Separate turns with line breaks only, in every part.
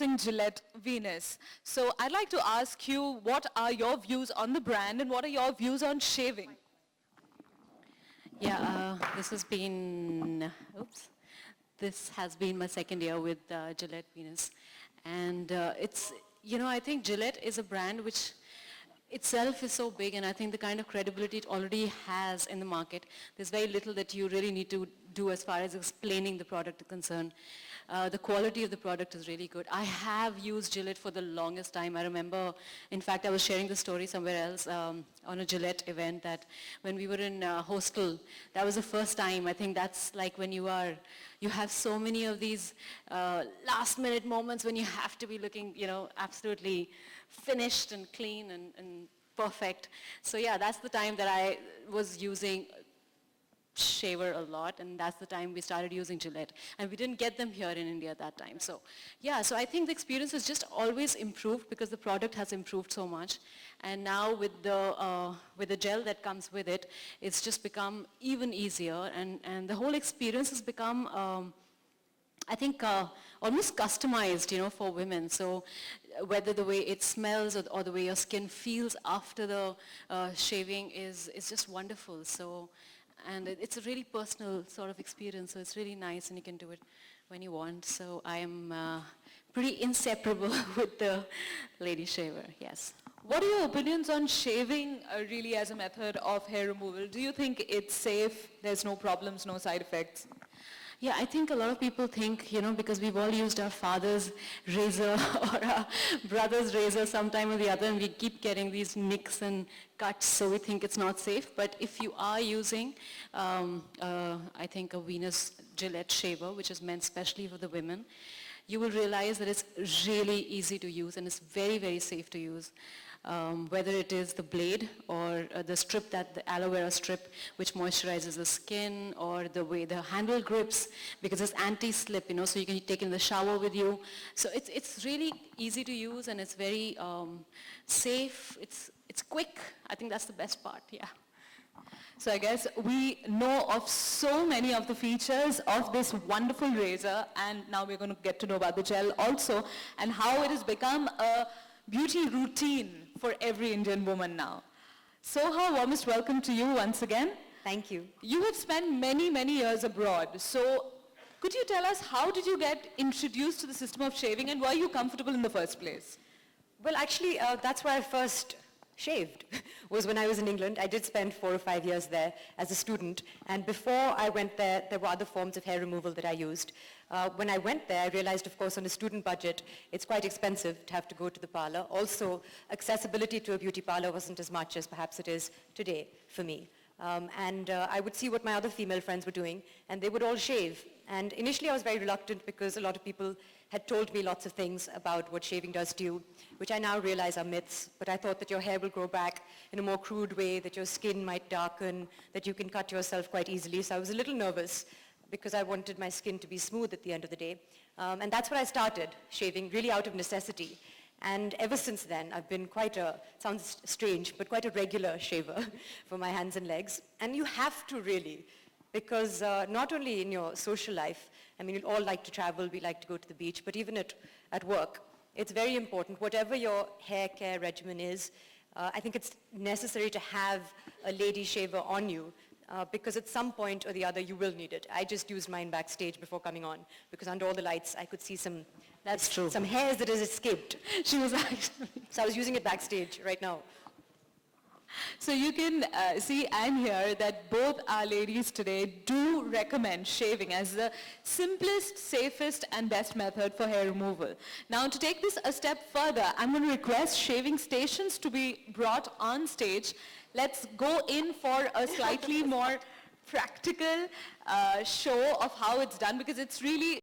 endorsing Gillette Venus. So I'd like to ask you, what are your views on the brand and what are your views on shaving?
Yeah, this has been my second year with Gillette Venus. And I think Gillette is a brand which itself is so big, and I think the kind of credibility it already has in the market, there's very little that you really need to do as far as explaining the product is concerned. The quality of the product is really good. I have used Gillette for the longest time. I remember, in fact, I was sharing the story somewhere else on a Gillette event that when we were in hostel, that was the first time. I think that's like when you have so many of these last minute moments when you have to be looking, absolutely finished and clean and perfect. So yeah, that's the time that I was using shaver a lot, and that's the time we started using Gillette, and we didn't get them here in India at that time. So yeah, so I think the experience has just always improved because the product has improved so much, and now with the gel that comes with it, it's just become even easier, and the whole experience has become I think almost customized, for women. So whether the way it smells or the way your skin feels after the shaving is just wonderful. So, and it's a really personal sort of experience, so it's really nice, and you can do it when you want. So I am pretty inseparable with the lady shaver, yes.
What are your opinions on shaving really as a method of hair removal? Do you think it's safe, there's no problems, no side effects?
Yeah, I think a lot of people think, because we've all used our father's razor or our brother's razor sometime or the other, and we keep getting these nicks and cuts, so we think it's not safe. But if you are using, I think, a Venus Gillette shaver, which is meant specially for the women, you will realize that it's really easy to use and it's very, very safe to use. Whether it is the blade or the strip, the aloe vera strip, which moisturizes the skin, or the way the handle grips, because it's anti-slip, so you can take it in the shower with you. So it's really easy to use, and it's very safe. It's quick. I think that's the best part, yeah.
So I guess we know of so many of the features of this wonderful razor, and now we're going to get to know about the gel also, and how it has become a beauty routine for every Indian woman now. Soha, warmest welcome to you once again.
Thank you.
You have spent many, many years abroad. So could you tell us, how did you get introduced to the system of shaving, and were you comfortable in the first place?
Well, actually, that's where I first shaved, was when I was in England. I did spend 4 or 5 years there as a student, and before I went there, there were other forms of hair removal that I used. When I went there, I realized, of course, on a student budget, it's quite expensive to have to go to the parlor. Also, accessibility to a beauty parlor wasn't as much as perhaps it is today for me. I would see what my other female friends were doing, and they would all shave. And initially I was very reluctant because a lot of people had told me lots of things about what shaving does to you, which I now realize are myths. But I thought that your hair will grow back in a more crude way, that your skin might darken, that you can cut yourself quite easily. So I was a little nervous because I wanted my skin to be smooth at the end of the day. And that's when I started shaving, really out of necessity. And ever since then, I've been sounds strange, but quite a regular shaver for my hands and legs. And you have to really, because not only in your social life, I mean, we all like to travel, we like to go to the beach, but even at work, it's very important. Whatever your hair care regimen is, I think it's necessary to have a lady shaver on you, because at some point or the other, you will need it. I just used mine backstage before coming on, because under all the lights, I could see some hairs that has escaped.
She was actually...
So I was using it backstage right now.
So you can see and hear that both our ladies today do recommend shaving as the simplest, safest and best method for hair removal. Now, to take this a step further, I'm going to request shaving stations to be brought on stage. Let's go in for a slightly more practical show of how it's done, because it's really...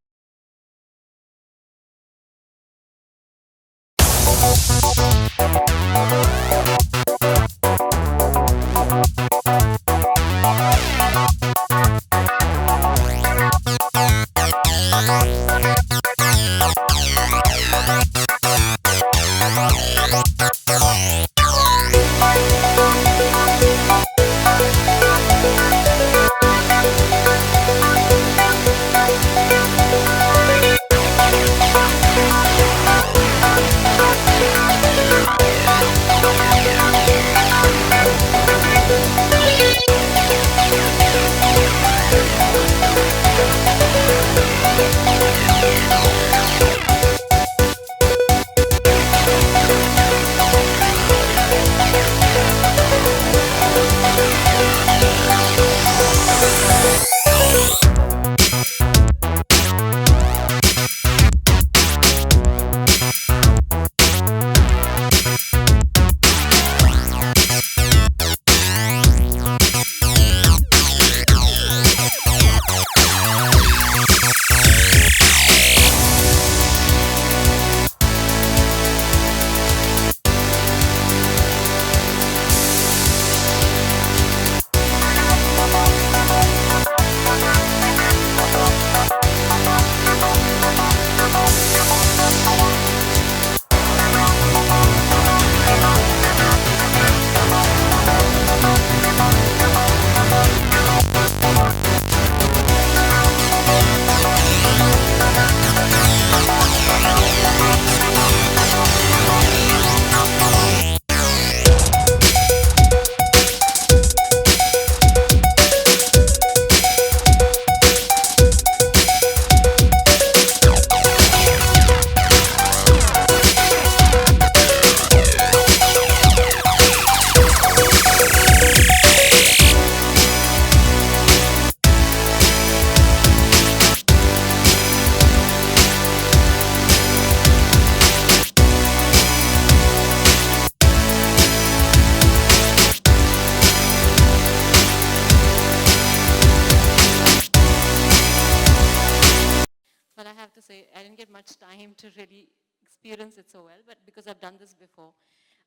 much time to really experience it so well, but because I've done this before.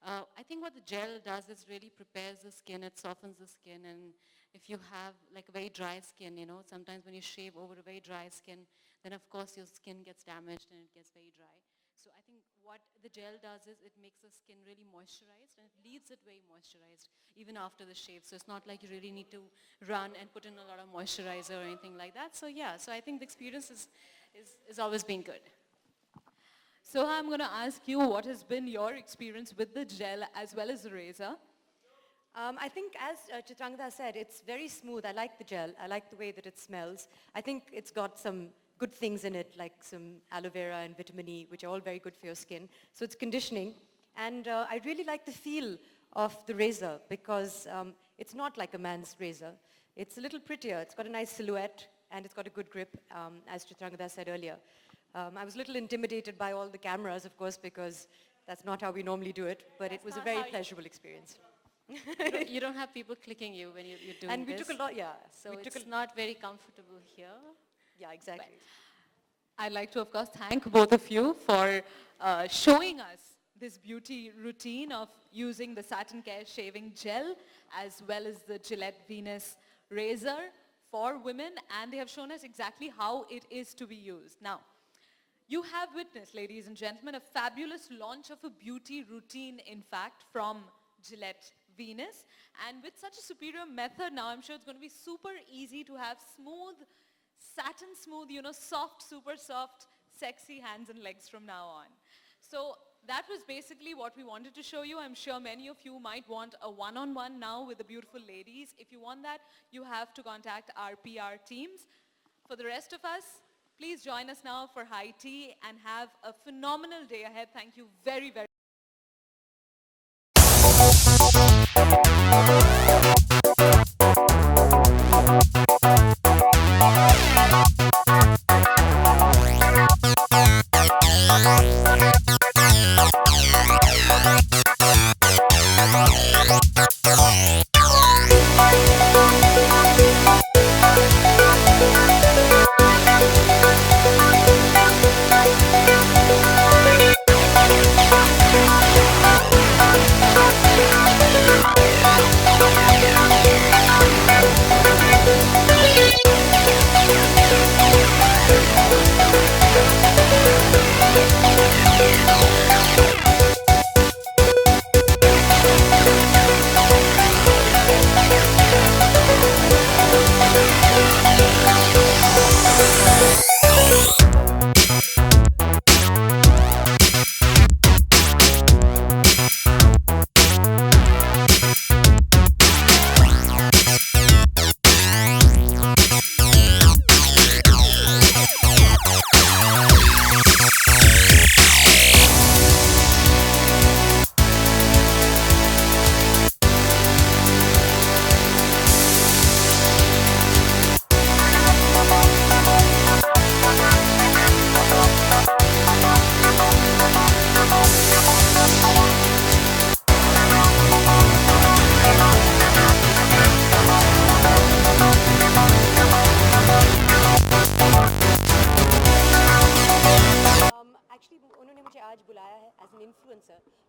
I think what the gel does is really prepares the skin, it softens the skin, and if you have like a very dry skin, you know, sometimes when you shave over a very dry skin, then of course your skin gets damaged and it gets very dry. So I think what the gel does is it makes the skin really moisturized and it leaves it very moisturized even after the shave. So it's not like you really need to run and put in a lot of moisturizer or anything like that. So yeah, so I think the experience is always been good.
So I'm going to ask you, what has been your experience with the gel as well as the razor?
I think as Chitrangada said, it's very smooth. I like the gel. I like the way that it smells. I think it's got some good things in it, like some aloe vera and vitamin E, which are all very good for your skin. So it's conditioning. And I really like the feel of the razor because it's not like a man's razor. It's a little prettier. It's got a nice silhouette and it's got a good grip, as Chitrangada said earlier. I was a little intimidated by all the cameras, of course, because that's not how we normally do it, but it was a very pleasurable experience.
You don't have people clicking you when you're doing this.
And we took a lot, yeah.
So it's not very comfortable here.
Yeah, exactly.
I'd like to, of course, thank both of you for showing us this beauty routine of using the Satin Care shaving gel as well as the Gillette Venus razor for women, and they have shown us exactly how it is to be used. Now, you have witnessed, ladies and gentlemen, a fabulous launch of a beauty routine, in fact, from Gillette Venus. And with such a superior method now, I'm sure it's going to be super easy to have smooth, satin smooth, you know, soft, super soft, sexy hands and legs from now on. So that was basically what we wanted to show you. I'm sure many of you might want a one-on-one now with the beautiful ladies. If you want that, you have to contact our PR teams. For the rest of us, please join us now for high tea and have a phenomenal day ahead. Thank you very, very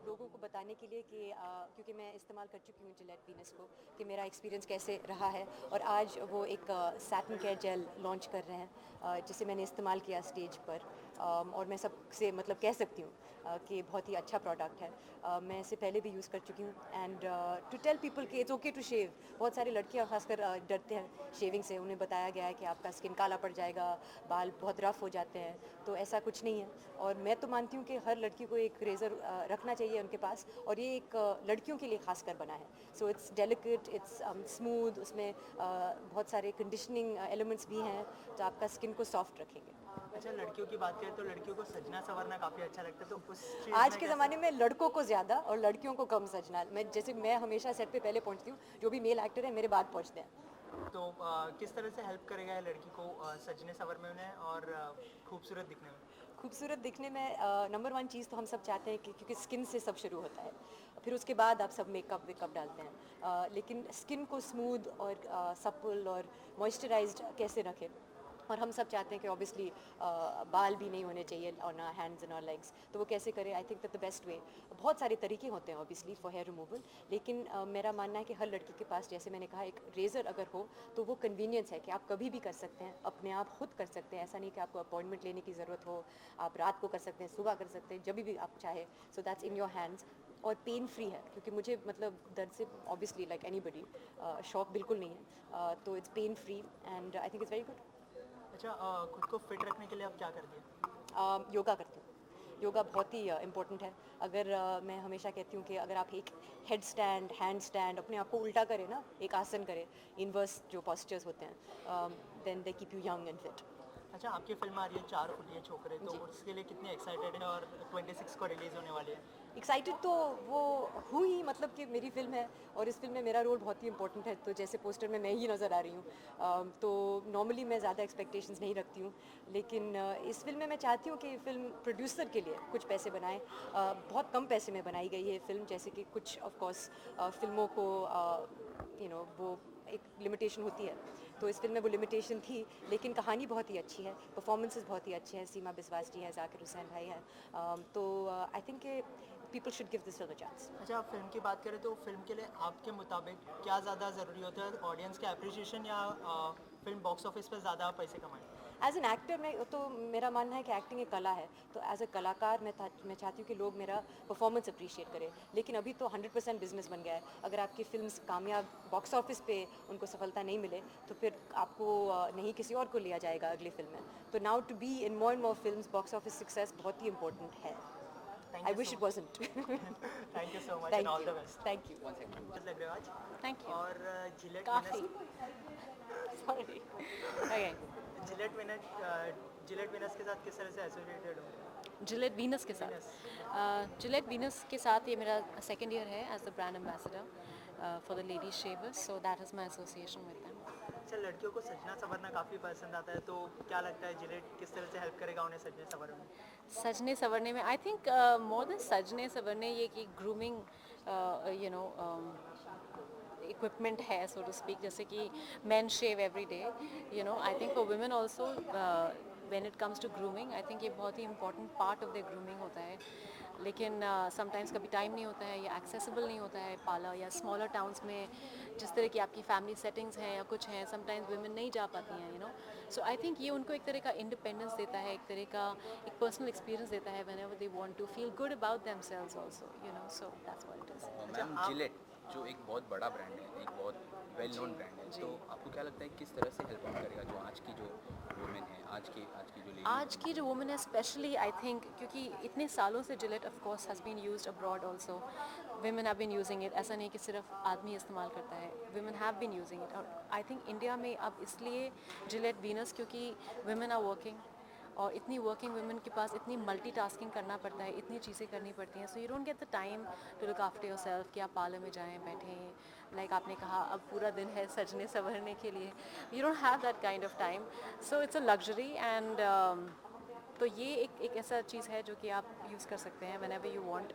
लोगों को बताने के लिए कि क्योंकि मैं इस्तेमाल कर चुकी हूँ जिलेट वीनस को कि मेरा एक्सपीरियंस कैसे रहा है और आज वो एक सैटिन केयर जेल लॉन्च कर रहे हैं जिसे मैंने इस्तेमाल किया स्टेज पर और मैं सबसे मतलब कह सकती हूँ कि बहुत ही अच्छा प्रोडक्ट है मैं इससे पहले भी यूज़ कर चुकी हूँ एंड टू टेल पीपल कि इट्स ओके टू शेव बहुत सारी लड़कियाँ खासकर डरते हैं शेविंग से उन्हें बताया गया है कि आपका स्किन काला पड़ जाएगा बाल बहुत रफ हो जाते हैं तो ऐसा कुछ नहीं है और मैं तो मानती हूँ कि हर लड़की को एक रेज़र रखना चाहिए उनके पास और ये एक लड़कियों के लिए खासकर बना है so it's delicate it's smooth उसमें बहुत सारे कंडीशनिंग एलिमेंट्स भी हैं जो आपका स्किन को सॉफ्ट रखेंगे
अच्छा लड़कियों की बात करें तो लड़कियों को सजना संवरना काफ़ी अच्छा लगता है तो उस
आज के ज़माने में लड़कों को ज़्यादा और लड़कियों को कम सजना मैं हमेशा सेट पे पहले पहुंचती हूँ जो भी मेल एक्टर है मेरे बाद पहुंचते हैं
तो किस तरह से हेल्प करेगा ये लड़की को सजने संवरने में और खूबसूरत दिखने में
खूबसूरत दिखने में नंबर वन चीज़ तो हम सब चाहते हैं कि क्योंकि स्किन से सब शुरू होता है फिर उसके बाद आप सब मेकअप वेकअप डालते हैं लेकिन स्किन को स्मूथ और सप्पल और मॉइस्चराइज्ड कैसे रखें और हम सब चाहते हैं कि ऑब्वियसली बाल भी नहीं होने चाहिए on our hands and our legs, तो वो कैसे करें? I think that the best way, बहुत सारे तरीके होते हैं ऑब्वियसली फॉर हेयर रिमूवल, लेकिन मेरा मानना है कि हर लड़की के पास, जैसे मैंने कहा, एक रेज़र अगर हो तो वो कन्वीनियंस है कि आप कभी भी कर सकते हैं, अपने आप खुद कर सकते हैं, ऐसा नहीं कि आपको अपॉइंटमेंट लेने की ज़रूरत हो, आप रात को कर सकते हैं, सुबह कर सकते हैं, जब भी आप चाहे, so that's in your hands, और पेन फ्री है, क्योंकि मुझे मतलब दर्द से ऑब्वियसली लाइक एनीबडी शौक बिल्कुल नहीं है, तो it's pain free and I think it's very good.
अच्छा, खुद को फिट रखने के लिए आप क्या करती हैं?
योगा करती हूँ। योगा बहुत ही इम्पोर्टेंट है। अगर मैं हमेशा कहती हूँ कि अगर आप एक हेड स्टैंड, हैंड स्टैंड, अपने आप को उल्टा करें ना, एक आसन करें, इनवर्स जो पोस्चर्स होते हैं, then they keep you young and fit.
अच्छा, आपकी फिल्म आ रही है 4 फुटिए छोकरे, तो उसके लिए कितनी एक्साइटेड है? और 26 को रिलीज़ होने वाली है।
एक्साइटेड तो वो हुई, मतलब कि मेरी फिल्म है और इस फिल्म में मेरा रोल बहुत ही इंपॉर्टेंट है, तो जैसे पोस्टर में मैं ही नज़र आ रही हूँ, तो नॉर्मली मैं ज़्यादा एक्सपेक्टेशंस नहीं रखती हूँ, लेकिन इस फिल्म में मैं चाहती हूँ कि फिल्म प्रोड्यूसर के लिए कुछ पैसे बनाए। बहुत कम पैसे में बनाई गई है फिल्म, जैसे कि कुछ ऑफ कोर्स फिल्मों को वो एक लिमिटेशन होती है, तो इस फिल्म में वो लिमिटेशन थी, लेकिन कहानी बहुत ही अच्छी है, परफॉर्मेंसेस बहुत ही अच्छे हैं, सीमा बिस्वास जी हैं, जाकिर हुसैन भाई हैं, तो I think people should give this film a chance.
अच्छा, आप फिल्म की बात करें तो फिल्म के लिए आपके मुताबिक क्या ज़्यादा ज़रूरी होता है? ऑडियंस का अप्रिसिएशन या फिल्म बॉक्स ऑफिस पर ज़्यादा पैसे कमाए?
एज एन एक्टर मैं तो, मेरा मानना है कि एक्टिंग एक कला है, तो एज अ कलाकार मैं चाहती हूँ कि लोग मेरा परफॉर्मेंस अप्रिशिएट करें, लेकिन अभी तो 100% बिजनेस बन गया है। अगर आपकी फिल्म कामयाब बॉक्स ऑफिस पे उनको सफलता नहीं मिले, तो फिर आपको नहीं किसी और को लिया जाएगा अगली फिल्म में। तो now to be in more and more films, box office success बहुत ही इंपॉर्टेंट है। I wish it wasn't.
Thank you so much and
thank
all
you,
the best.
Thank you.
लग रहे हो आज?
Thank you.
और जिलेट
काफ़ी
winners,
sorry. Okay,
Gillette winners के साथ किस तरह से एसोसिएटेड हो?
जिलेट वीनस के साथ, जिलेट वीनस के साथ ये मेरा सेकेंड ईयर है as the brand ambassador for the ladies shavers, so that is my association with them.
अच्छा, लड़कियों को सजना संवरना काफ़ी पसंद आता है, तो क्या लगता है जिलेट किस तरह से हेल्प करेगा उन्हें सजने संवरने में?
सजने संवरने में आई थिंक मोर देन सजने संवरने, ये कि ग्रूमिंग यू नो इक्विपमेंट है, सो टू स्पीक, जैसे कि men shave every day, you know, I think for women also when it comes to grooming, I think ये बहुत ही important part of the grooming होता है, लेकिन समटाइम्स कभी टाइम नहीं होता है या एक्सेसिबल नहीं होता है पार्लर, या स्मॉलर टाउन्स में जिस तरह की आपकी फैमिली सेटिंग्स हैं या कुछ हैं, समटाइम्स वुमेन नहीं जा पाती हैं, you know, so I think ये उनको एक तरह का इंडिपेंडेंस देता है, एक तरह का एक पर्सनल एक्सपीरियंस देता है whenever they want to feel good about themselves also, you know, so that's what it is.
Ma'am, Gillette जो एक बहुत बड़ा ब्रांड है, एक बहुत वेल नोन ब्रांड है, तो आपको क्या लगता है किस तरह से हेल्प करेगा जो आज की जो वुमेन है, आज की जो लेडी,
आज की जो वुमेन है स्पेशली, आई थिंक, क्योंकि इतने सालों से Gillette of course has been used abroad also, women have been using it, ऐसा नहीं कि सिर्फ आदमी इस्तेमाल करता है, women have been using it, और आई थिंक इंडिया में अब इसलिए जिलेट वीनस, क्योंकि वुमेन आर वर्किंग, और इतनी वर्किंग वुमेन के पास इतनी मल्टीटास्किंग करना पड़ता है, इतनी चीज़ें करनी पड़ती हैं, so you don't get the time to look after yourself कि आप पार्लर में जाएं, बैठें, लाइक आपने कहा अब पूरा दिन है सजने संवरने के लिए, you don't have that kind of time, so it's a luxury, and तो ये एक ऐसा चीज़ है जो कि आप यूज़ कर सकते हैं whenever you want,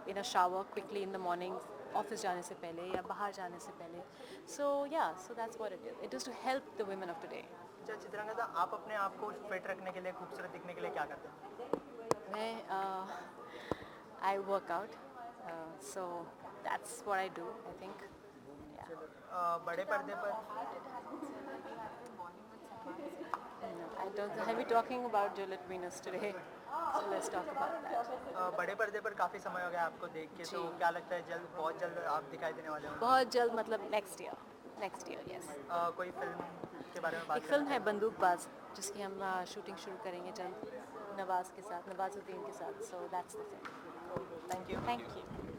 in a shower quickly in the morning, office जाने से पहले या बाहर जाने से पहले, so yeah, so that's what it is to help the women of today.
अच्छा, चित्रांगदा, आप अपने आप को फिट रखने के लिए, खूबसूरत दिखने के लिए क्या करते हैं?
मैं I work out, so that's what I do, I think.
बड़े पर्दे पर
I don't. I'll be talking about Gillette Venus today, so let's talk about that.
बड़े पर्दे पर काफ़ी समय हो गया आपको देख के, तो क्या लगता है बहुत जल्द आप दिखाई देने वाले हो?
बहुत जल्द, मतलब नेक्स्ट ईयर, यस।
कोई फिल्म के बारे में बात
एक फिल्म है बंदूकबाज, जिसकी हम शूटिंग शुरू करेंगे जल्द, नवाजुद्दीन के साथ, so that's the film.
Thank you.
Thank you.